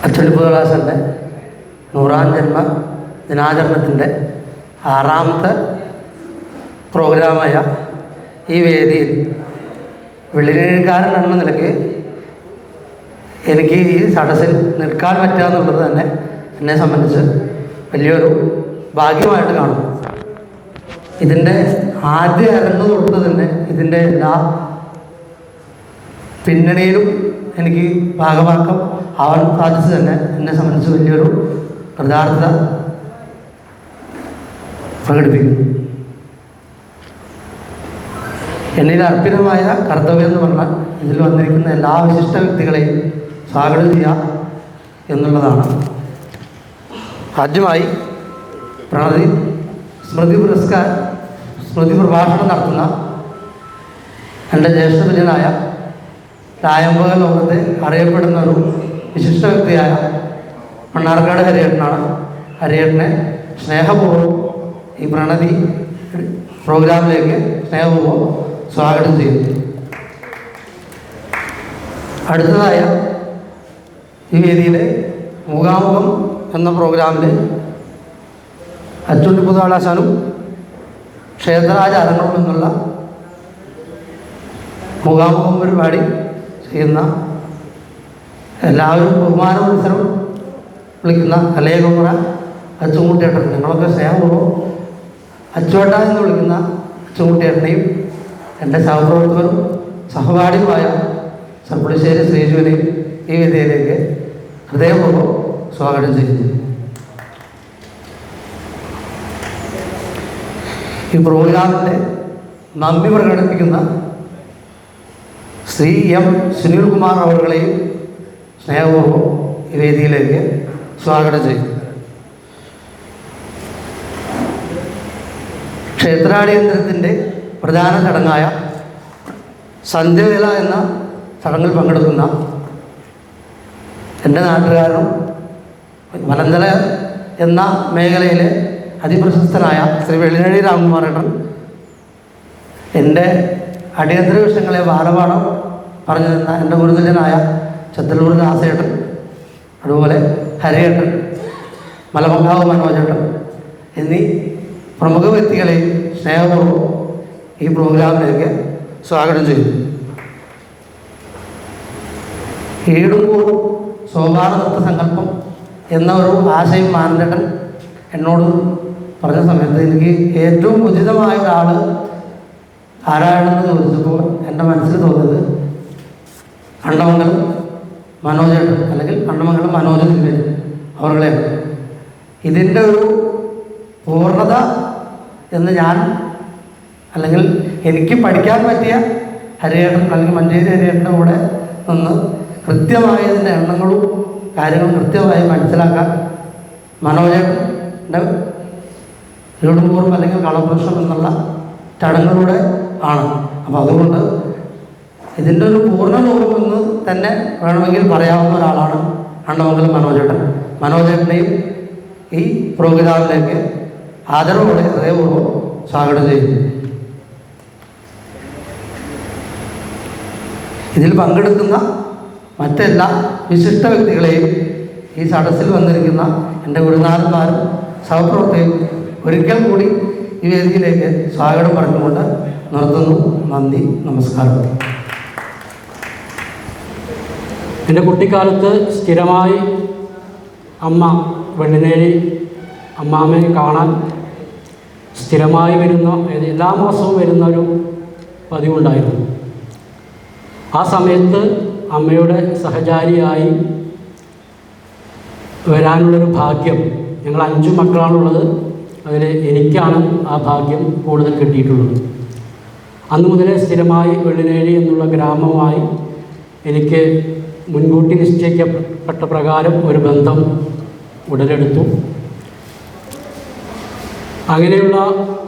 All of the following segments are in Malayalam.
അച്ചടിപ്പുദാസൻ്റെ 100-ാം ജന്മ ദിനാചരണത്തിൻ്റെ 6ാമത്തെ പ്രോഗ്രാമായ ഈ വേദിയിൽ വെള്ളിനേഴിക്കാരൻ എന്ന നിലയ്ക്ക് എനിക്ക് ഈ സദസ്സിൽ നിൽക്കാൻ പറ്റുക എന്നുള്ളത് തന്നെ എന്നെ സംബന്ധിച്ച് വലിയൊരു ഭാഗ്യമായിട്ട് കാണുന്നു. ഇതിൻ്റെ ആദ്യ അരങ്ങ് തൊട്ട് തന്നെ ഇതിൻ്റെ എല്ലാ പിന്നണിയിലും എനിക്ക് ഭാഗമാക്കം ആവാൻ സാധിച്ചു തന്നെ എന്നെ സംബന്ധിച്ച് വലിയൊരു കൃതാർത്ഥത പ്രകടിപ്പിക്കുന്നു. എന്നിൽ അർപ്പിതമായ കർത്തവ്യം എന്ന് പറഞ്ഞാൽ ഇതിൽ വന്നിരിക്കുന്ന എല്ലാ വിശിഷ്ട വ്യക്തികളെയും സ്വാഗതം ചെയ്യുക എന്നുള്ളതാണ്. ആദ്യമായി സ്മൃതി പ്രഭാഷണം നടത്തുന്ന എൻ്റെ ജ്യേഷ്ഠതുല്യനായ രായമ്പക ലോകത്തെ അറിയപ്പെടുന്ന ഒരു വിശിഷ്ട വ്യക്തിയായ മണ്ണാർക്കാട് ഹരിയേട്ടനാണ്. ഹരിയേട്ടനെ സ്നേഹപൂർവ്വം ഈ പ്രണതി പ്രോഗ്രാമിലേക്ക് സ്നേഹപൂർവ്വം സ്വാഗതം ചെയ്യുന്നു. അടുത്തതായ ഈ വേദിയിലെ മുഖാമുഖം എന്ന പ്രോഗ്രാമിൽ അച്ചുണ്ണിപ്പുതാളാശാനും ക്ഷേത്രാചാരങ്ങളും എന്നുള്ള മുഖാമുഖം പരിപാടി ചെയ്യുന്ന എല്ലാവരും ബഹുമാന മത്സരം വിളിക്കുന്ന കലയകുമറ അച്ചുകുട്ടിയേട്ടൻ, ഞങ്ങളൊക്കെ സ്നേഹപൂർവ്വം അച്ചുവേട്ട എന്ന് വിളിക്കുന്ന അച്ചുകുട്ടിയേട്ടനെയും എൻ്റെ സഹപ്രവർത്തകരും സഹപാഠിയുമായ സർപ്പുളിശ്ശേരി ശ്രീജുവിനെയും ഈ വേദിയിലേക്ക് ഹൃദയപൂർവ്വം സ്വാഗതം ചെയ്യുന്നു. ഈ പ്രോഗ്രാമിൻ്റെ നന്ദി പ്രകടിപ്പിക്കുന്ന ശ്രീ എം സുനിൽകുമാർ അവരുടെയും സ്നേഹപൂർവ്വം ഈ വേദിയിലേക്ക് സ്വാഗതം ചെയ്യും. ക്ഷേത്രാടിയന്തരത്തിൻ്റെ പ്രധാന ചടങ്ങായ സന്ധ്യവേല എന്ന ചടങ്ങിൽ പങ്കെടുക്കുന്ന എൻ്റെ നാട്ടുകാരനും മലന്തല എന്ന മേഖലയിലെ അതിപ്രശസ്തനായ ശ്രീ വെള്ളിനഴി രാമകുമാരേട്ടൻ, എൻ്റെ അടിയന്തര വിഷയങ്ങളെ ബാലപാഠം പറഞ്ഞു തന്ന എൻ്റെ ഗുരുതുല്യനായ ചത്തല്ലൂർ ദാസേട്ടൻ, അതുപോലെ ഹരിയേട്ടൻ, മലമങ്കാവ് മനോജേട്ടൻ എന്നീ പ്രമുഖ വ്യക്തികളെയും സ്നേഹപൂർവ്വം ഈ പ്രോഗ്രാമിലേക്ക് സ്വാഗതം ചെയ്യുന്നു. ഈടുംകൂറും സോപാന നൃത്ത സങ്കല്പം എന്ന ഒരു ആശയം മാനന്തേട്ടൻ എന്നോട് പറഞ്ഞ സമയത്ത് എനിക്ക് ഏറ്റവും ഉചിതമായ ഒരാൾ ആരാണെന്ന് ചോദിച്ചപ്പോൾ എൻ്റെ മനസ്സിൽ തോന്നിയത് അണ്ടമംഗലം മനോജേട്ടൻ, അല്ലെങ്കിൽ അണ്ടമംഗലം മനോജ് തിരുമേനി അവരുടെയാണ്. ഇതിൻ്റെ ഒരു പൂർണ്ണത എന്ന് ഞാൻ, അല്ലെങ്കിൽ എനിക്ക് പഠിക്കാൻ പറ്റിയ ഹരിയേട്ടൻ അല്ലെങ്കിൽ മഞ്ചേരി ഹരിയേട്ടൻ്റെ കൂടെ നിന്ന് കൃത്യമായ ഇതിൻ്റെ എണ്ണങ്ങളും കാര്യങ്ങളും കൃത്യമായി മനസ്സിലാക്കാൻ മനോജേട്ടൻ്റെ ഈടുംകൂറും അല്ലെങ്കിൽ കളപ്രശ്നം എന്നുള്ള ചടങ്ങിലൂടെ ആണ്. അപ്പോൾ അതുകൊണ്ട് ഇതിൻ്റെ ഒരു പൂർണ്ണ രൂപം എന്ന് തന്നെ വേണമെങ്കിൽ പറയാവുന്ന ഒരാളാണ് അണ്ടമംഗലം മനോജേട്ടൻ. മനോജേട്ടനെയും ഈ പ്രോഗ്രാമിലേക്ക് ആദരവോടെ ഹൃദയപൂർവ്വം സ്വാഗതം ചെയ്യുന്നു. ഇതിൽ പങ്കെടുക്കുന്ന മറ്റെല്ലാ വിശിഷ്ട വ്യക്തികളെയും ഈ സദസ്സിൽ വന്നിരിക്കുന്ന എൻ്റെ ഗുരുനാഥന്മാരും സഹപ്രവർത്തകരും ഒരിക്കൽ കൂടി ഈ വേദിയിലേക്ക് സ്വാഗതം പറഞ്ഞുകൊണ്ട് നിർത്തുന്നു. നന്ദി, നമസ്കാരം. എൻ്റെ കുട്ടിക്കാലത്ത് സ്ഥിരമായി അമ്മ വെള്ളിനേഴി അമ്മാമ്മയെ കാണാൻ സ്ഥിരമായി വരുന്ന, എല്ലാ മാസവും വരുന്നൊരു പതിവുണ്ടായിരുന്നു. ആ സമയത്ത് അമ്മയുടെ സഹചാരിയായി വരാനുള്ളൊരു ഭാഗ്യം, ഞങ്ങൾ 5 മക്കളാണുള്ളത്, അതിൽ എനിക്കാണ് ആ ഭാഗ്യം കൂടുതൽ കിട്ടിയിട്ടുള്ളത്. അന്ന് മുതലേ സ്ഥിരമായി വെള്ളിനേഴി എന്നുള്ള ഗ്രാമമായി എനിക്ക് മുൻകൂട്ടി നിശ്ചയിക്കപ്പെട്ട പ്രകാരം ഒരു ബന്ധം ഉടലെടുത്തു. അങ്ങനെയുള്ള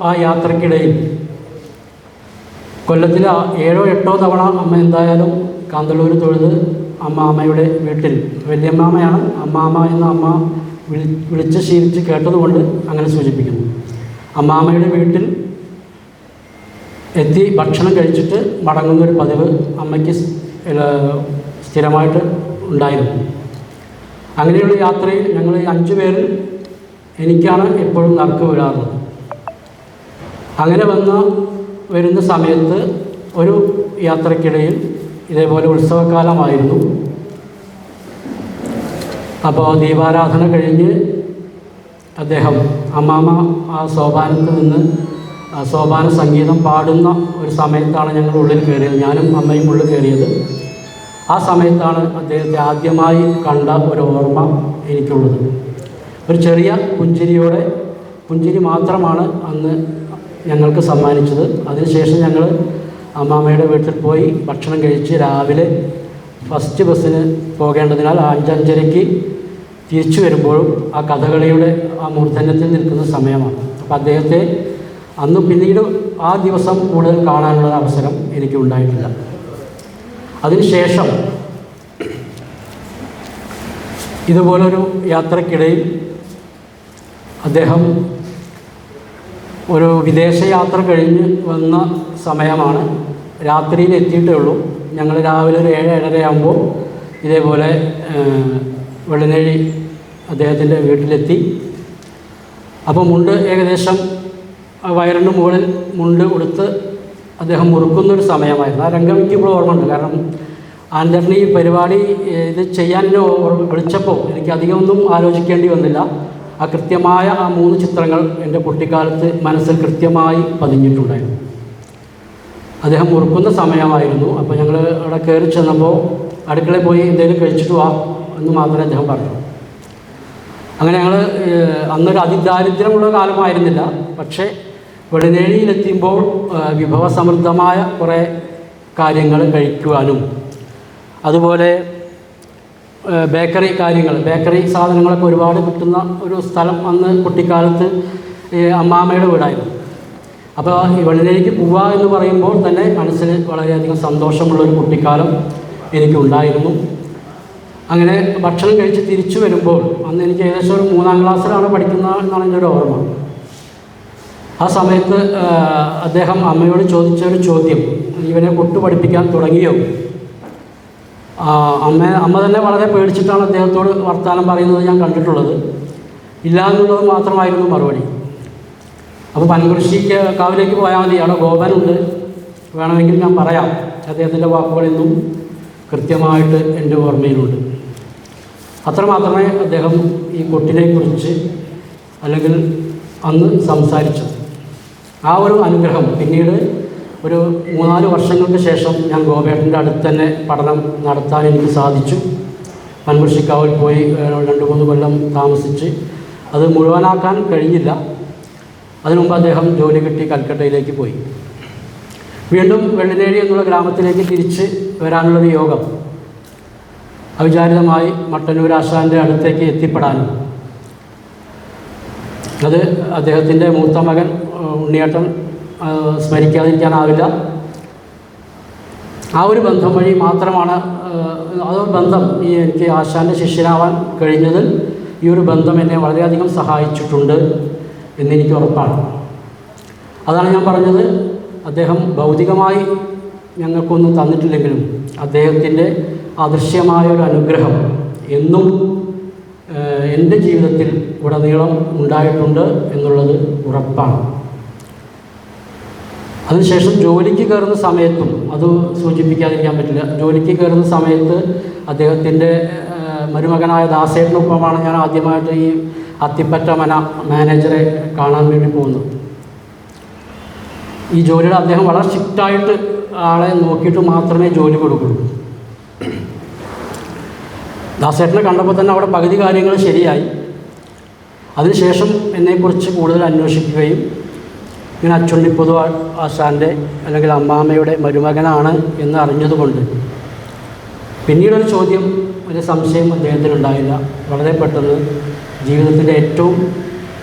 ആ യാത്രക്കിടയിൽ കൊല്ലത്തിൽ 7 or 8 തവണ അമ്മ എന്തായാലും കാന്തല്ലൂർ തൊഴുത് അമ്മാമ്മയുടെ വീട്ടിൽ, വല്യമ്മാമയാണ് അമ്മാമ്മ എന്ന അമ്മ വിളിച്ച് ശീലിച്ച് കേട്ടതുകൊണ്ട് അങ്ങനെ സൂചിപ്പിക്കുന്നു. അമ്മാമ്മയുടെ വീട്ടിൽ എത്തി ഭക്ഷണം കഴിച്ചിട്ട് മടങ്ങുന്നൊരു പതിവ് അമ്മയ്ക്ക് സ്ഥിരമായിട്ട് ഉണ്ടായിരുന്നു. അങ്ങനെയുള്ള യാത്രയിൽ ഞങ്ങൾ 5 പേരിൽ എനിക്കാണ് എപ്പോഴും നറുക്ക് വീഴാറുള്ളത്. അങ്ങനെ വരുന്ന സമയത്ത് ഒരു യാത്രക്കിടയിൽ ഇതേപോലെ ഉത്സവകാലമായിരുന്നു. അപ്പോൾ ദീപാരാധന കഴിഞ്ഞ് അദ്ദേഹം അമ്മാമ ആ സോപാനത്തിൽ നിന്ന് സോപാന സംഗീതം പാടുന്ന ഒരു സമയത്താണ് ഞങ്ങൾ ഉള്ളിൽ കയറിയത്, ഞാനും അമ്മയും ഉള്ളിൽ കയറിയത്. ആ സമയത്താണ് അദ്ദേഹത്തെ ആദ്യമായി കണ്ട ഒരു ഓർമ്മ എനിക്കുള്ളത്. ഒരു ചെറിയ പുഞ്ചിരി മാത്രമാണ് അന്ന് ഞങ്ങൾക്ക് സമ്മാനിച്ചത്. അതിനുശേഷം ഞങ്ങൾ അമ്മാമ്മയുടെ വീട്ടിൽ പോയി ഭക്ഷണം കഴിച്ച് രാവിലെ ഫസ്റ്റ് ബസ്സിന് പോകേണ്ടതിനാൽ 5:30 തിരിച്ചു വരുമ്പോഴും ആ കഥകളിയുടെ ആ മൂർധന്യത്തിൽ നിൽക്കുന്ന സമയമാണ്. അപ്പോൾ അദ്ദേഹത്തെ അന്ന് പിന്നീട് ആ ദിവസം കൂടുതൽ കാണാനുള്ള അവസരം എനിക്ക് ഉണ്ടായിട്ടില്ല. അതിനുശേഷം ഇതുപോലൊരു യാത്രക്കിടയിൽ അദ്ദേഹം ഒരു വിദേശയാത്ര കഴിഞ്ഞ് വന്ന സമയമാണ്. രാത്രിയിൽ എത്തിയിട്ടേ ഉള്ളൂ. ഞങ്ങൾ രാവിലെ ഒരു 7-7:30 ആകുമ്പോൾ ഇതേപോലെ വെള്ളിനേഴി അദ്ദേഹത്തിൻ്റെ വീട്ടിലെത്തി. അപ്പോൾ മുണ്ട് ഏകദേശം വയറിന് മുകളിൽ മുണ്ട് ഉടുത്ത് അദ്ദേഹം മുറുക്കുന്നൊരു സമയമായിരുന്നു. ആ രംഗം എനിക്കിപ്പോൾ ഓർമ്മയുണ്ട്. കാരണം ആൻറ്റണി ഈ പരിപാടി ഇത് ചെയ്യാൻ വിളിച്ചപ്പോൾ എനിക്ക് അധികമൊന്നും ആലോചിക്കേണ്ടി വന്നില്ല. ആ കൃത്യമായ ആ 3 ചിത്രങ്ങൾ എൻ്റെ കുട്ടിക്കാലത്ത് മനസ്സിൽ കൃത്യമായി പതിഞ്ഞിട്ടുണ്ടായിരുന്നു. അദ്ദേഹം മുറുക്കുന്ന സമയമായിരുന്നു. അപ്പോൾ ഞങ്ങൾ അവിടെ കയറി ചെന്നപ്പോൾ അടുക്കളയിൽ പോയി എന്തെങ്കിലും കഴിച്ചിട്ട് വാ എന്ന് മാത്രമേ അദ്ദേഹം പറഞ്ഞു. അങ്ങനെ ഞങ്ങൾ അന്നൊരു അതിദാരിദ്ര്യമുള്ള കാലമായിരുന്നില്ല. പക്ഷേ വെള്ളിനേഴിയിലെത്തുമ്പോൾ വിഭവസമൃദ്ധമായ കുറേ കാര്യങ്ങൾ കഴിക്കുവാനും അതുപോലെ ബേക്കറി സാധനങ്ങളൊക്കെ ഒരുപാട് കിട്ടുന്ന ഒരു സ്ഥലം അന്ന് കുട്ടിക്കാലത്ത് അമ്മാമ്മയുടെ വീടായിരുന്നു. അപ്പോൾ ഈ വെള്ളിനേഴിക്ക് പോവുക എന്ന് പറയുമ്പോൾ തന്നെ മനസ്സിൽ വളരെയധികം സന്തോഷമുള്ളൊരു കുട്ടിക്കാലം എനിക്കുണ്ടായിരുന്നു. അങ്ങനെ ഭക്ഷണം കഴിച്ച് തിരിച്ചു വരുമ്പോൾ അന്ന് എനിക്ക് ഏകദേശം ഒരു 3-ാം ക്ലാസ്സിലാണ് പഠിക്കുന്നത് എന്നാണ് എൻ്റെ ഒരു ഓർമ്മ. ആ സമയത്ത് അദ്ദേഹം അമ്മയോട് ചോദിച്ചൊരു ചോദ്യം, ഇവനെ കൊട്ടു പഠിപ്പിക്കാൻ തുടങ്ങിയോ? അമ്മ തന്നെ വളരെ പേടിച്ചിട്ടാണ് അദ്ദേഹത്തോട് വർത്തമാനം പറയുന്നത് ഞാൻ കണ്ടിട്ടുള്ളത്. ഇല്ല എന്നുള്ളത് മാത്രമായിരുന്നു മറുപടി. അപ്പോൾ പനകുരിശിക്ക് കാവിലേക്ക് പോയാൽ മതി, അവിടെ ഗോപനുണ്ട്, വേണമെങ്കിൽ ഞാൻ പറയാം. അദ്ദേഹത്തിൻ്റെ വാക്കുകളെന്നും കൃത്യമായിട്ട് എൻ്റെ ഓർമ്മയിലുണ്ട്. അത്രമാത്രമേ അദ്ദേഹം ഈ കൊട്ടിനെക്കുറിച്ച് അല്ലെങ്കിൽ അന്ന് സംസാരിച്ചത്. ആ ഒരു അനുഗ്രഹം പിന്നീട് ഒരു 3-4 വർഷങ്ങൾക്ക് ശേഷം ഞാൻ ഗോപേട്ടൻ്റെ അടുത്ത് തന്നെ പഠനം നടത്താൻ എനിക്ക് സാധിച്ചു. പനകുരിശിക്കാവിൽ പോയി 2-3 കൊല്ലം താമസിച്ച് അത് മുഴുവനാക്കാൻ കഴിഞ്ഞില്ല. അതിനുമുമ്പ് അദ്ദേഹം ജോലി കിട്ടി കൽക്കട്ടയിലേക്ക് പോയി. വീണ്ടും വെള്ളിനേഴി എന്നുള്ള ഗ്രാമത്തിലേക്ക് തിരിച്ച് വരാനുള്ളൊരു യോഗം അവിചാരിതമായി മട്ടന്നൂർ ആശാൻ്റെ അടുത്തേക്ക് എത്തിപ്പെടാനും അത് അദ്ദേഹത്തിൻ്റെ മൂത്ത മകൻ ഉണ്ണിയേട്ടൻ സ്മരിക്കാതിരിക്കാനാവില്ല. ആ ഒരു ബന്ധം വഴി മാത്രമാണ് അതൊരു ബന്ധം എനിക്ക് ആശാൻ്റെ ശിഷ്യനാവാൻ കഴിഞ്ഞതിൽ ഈ ഒരു ബന്ധം എന്നെ വളരെയധികം സഹായിച്ചിട്ടുണ്ട് എന്നെനിക്ക് ഉറപ്പാണ്. അതാണ് ഞാൻ പറഞ്ഞത്, അദ്ദേഹം ഭൗതികമായി ഞങ്ങൾക്കൊന്നും തന്നിട്ടില്ലെങ്കിലും അദ്ദേഹത്തിൻ്റെ അദൃശ്യമായ ഒരു അനുഗ്രഹം എന്നും എൻ്റെ ജീവിതത്തിൽ ഉടനീളം ഉണ്ടായിട്ടുണ്ട് എന്നുള്ളത് ഉറപ്പാണ്. അതിനുശേഷം ജോലിക്ക് കയറുന്ന സമയത്തും അത് സൂചിപ്പിക്കാതിരിക്കാൻ പറ്റില്ല. ജോലിക്ക് കയറുന്ന സമയത്ത് അദ്ദേഹത്തിൻ്റെ മരുമകനായ ദാസേട്ടനൊപ്പമാണ് ഞാൻ ആദ്യമായിട്ട് ഈ അത്തിപ്പറ്റ മാനേജറെ കാണാൻ വേണ്ടി പോകുന്നത്. ഈ ജോലിയുടെ അദ്ദേഹം വളരെ സ്ട്രിക്റ്റായിട്ട് ആളെ നോക്കിയിട്ട് മാത്രമേ ജോലി കൊടുക്കുള്ളൂ. ദാസേട്ടനെ കണ്ടപ്പോൾ തന്നെ അവിടെ പകുതി കാര്യങ്ങൾ ശരിയായി. അതിനുശേഷം എന്നെക്കുറിച്ച് കൂടുതൽ അന്വേഷിക്കുകയും ഇങ്ങനെ അച്ചുണ്ണിപ്പൊതു ആശാൻ്റെ അല്ലെങ്കിൽ അമ്മാമ്മയുടെ മരുമകനാണ് എന്ന് അറിഞ്ഞതുകൊണ്ട് പിന്നീടൊരു ചോദ്യം, ഒരു സംശയം അദ്ദേഹത്തിനുണ്ടായില്ല. വളരെ പെട്ടെന്ന് ജീവിതത്തിൻ്റെ ഏറ്റവും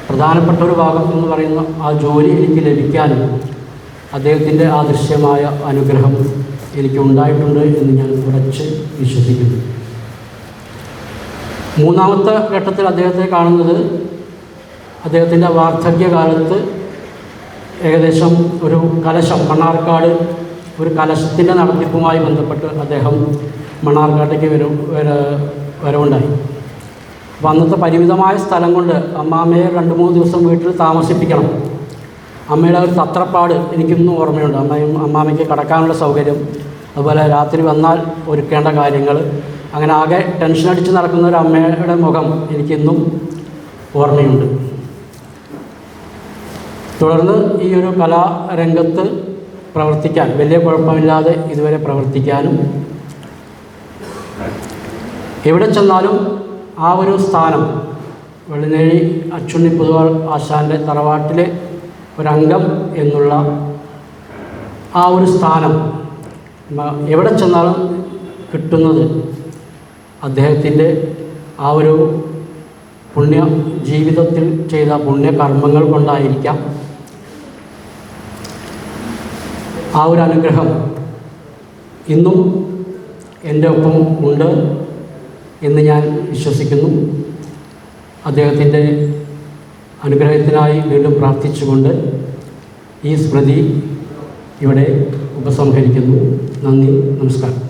പ്രധാനപ്പെട്ട ഒരു ഭാഗം എന്ന് പറയുന്ന ആ ജോലി എനിക്ക് ലഭിക്കാനും അദ്ദേഹത്തിൻ്റെ ആദൃശ്യമായ അനുഗ്രഹം എനിക്കുണ്ടായിട്ടുണ്ട് എന്ന് ഞാൻ ഉറച്ച് വിശ്വസിക്കുന്നു. 3-ാമത്തെ ഘട്ടത്തിൽ അദ്ദേഹത്തെ കാണുന്നത് അദ്ദേഹത്തിൻ്റെ വാർദ്ധക്യകാലത്ത് ഏകദേശം ഒരു കലശം, മണ്ണാർക്കാട് ഒരു കലശത്തിൻ്റെ നടത്തിപ്പുമായി ബന്ധപ്പെട്ട് അദ്ദേഹം മണ്ണാർക്കാട്ടേക്ക് വരവുണ്ടായി. അപ്പോൾ അന്നത്തെ പരിമിതമായ സ്ഥലം കൊണ്ട് അമ്മാമ്മയെ 2-3 ദിവസം വീട്ടിൽ താമസിപ്പിക്കണം. അമ്മയുടെ ഒരു തത്രപ്പാട് എനിക്കിന്നും ഓർമ്മയുണ്ട്. അമ്മാമ്മയ്ക്ക് കിടക്കാനുള്ള സൗകര്യം, അതുപോലെ രാത്രി വന്നാൽ ഒരുക്കേണ്ട കാര്യങ്ങൾ, അങ്ങനെ ആകെ ടെൻഷനടിച്ച് നടക്കുന്ന ഒരു അമ്മയുടെ മുഖം എനിക്കിന്നും ഓർമ്മയുണ്ട്. തുടർന്ന് ഈ ഒരു കലാരംഗത്ത് പ്രവർത്തിക്കാൻ വലിയ കുഴപ്പമില്ലാതെ ഇതുവരെ പ്രവർത്തിക്കാനും എവിടെ ചെന്നാലും ആ ഒരു സ്ഥാനം, വെള്ളിനേഴി അച്ചുണ്ണി പൊതുവാൾ ആശാൻ്റെ തറവാട്ടിലെ ഒരംഗം എന്നുള്ള ആ ഒരു സ്ഥാനം എവിടെ ചെന്നാലും കിട്ടുന്നത് അദ്ദേഹത്തിൻ്റെ ആ ഒരു പുണ്യ ജീവിതത്തിൽ ചെയ്ത പുണ്യകർമ്മങ്ങൾ കൊണ്ടായിരിക്കാം. ആ ഒരു അനുഗ്രഹം ഇന്നും എൻ്റെ ഒപ്പം ഉണ്ട് എന്ന് ഞാൻ വിശ്വസിക്കുന്നു. അദ്ദേഹത്തിൻ്റെ അനുഗ്രഹത്തിനായി വീണ്ടും പ്രാർത്ഥിച്ചുകൊണ്ട് ഈ സ്മൃതി ഇവിടെ ഉപസംഹരിക്കുന്നു. നന്ദി, നമസ്കാരം.